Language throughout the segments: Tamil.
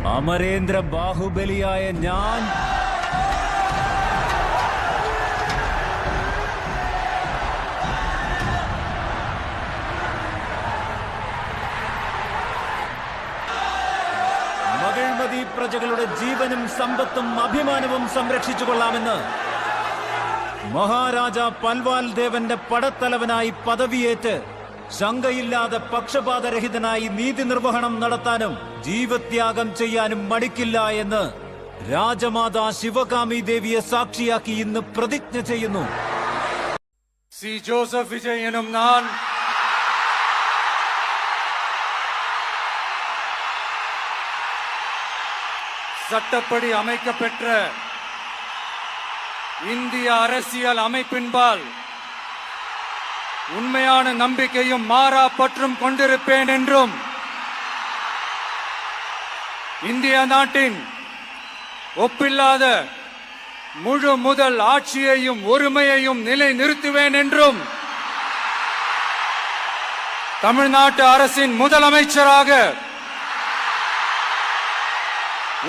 അമരേന്ദ്ര ബാഹുബലിയായ ഞാൻ മകൾമതി പ്രജകളുടെ ജീവനും സമ്പത്തും അഭിമാനവും സംരക്ഷിച്ചുകൊള്ളാമെന്ന് മഹാരാജ പൽവാൽ ദേവന്റെ പടത്തലവനായി പദവിയേറ്റ് ശങ്കയില്ലാതെ പക്ഷപാതരഹിതനായി നീതി നിർവഹണം നടത്താനും ജീവത്യാഗം ചെയ്യാനും മടിക്കില്ല എന്ന് രാജമാതാ ശിവകാമി ദേവിയെ സാക്ഷിയാക്കി ഇന്ന് പ്രതിജ്ഞ ചെയ്യുന്നു. സി ജോസഫ് വിജയനും ഞാൻ சட்டப்படி அமைக்கப்பெற்ற இந்திய அரசியல் அமைப்பின்பால் உண்மையான நம்பிக்கையும் மாறா பற்றும் கொண்டிருப்பேன் என்றும் இந்திய நாட்டின் ஒப்பில்லாத முழு முதல் ஆட்சியையும் ஒருமையையும் நிலை நிறுத்துவேன் என்றும் தமிழ்நாட்டு அரசின் முதலமைச்சராக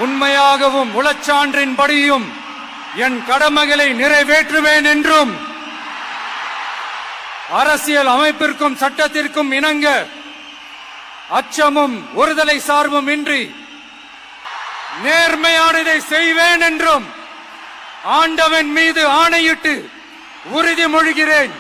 உண்மையாகவும் உளச்சான்றின்படியும் என் கடமைகளை நிறைவேற்றுவேன் என்றும் அரசியல் அமைப்பிற்கும் சட்டத்திற்கும் இணங்க அச்சமும் ஒருதலை சார்பும் இன்றி நேர்மையானதை செய்வேன் என்றும் ஆண்டவன் மீது ஆணையிட்டு உறுதிமொழிகிறேன்.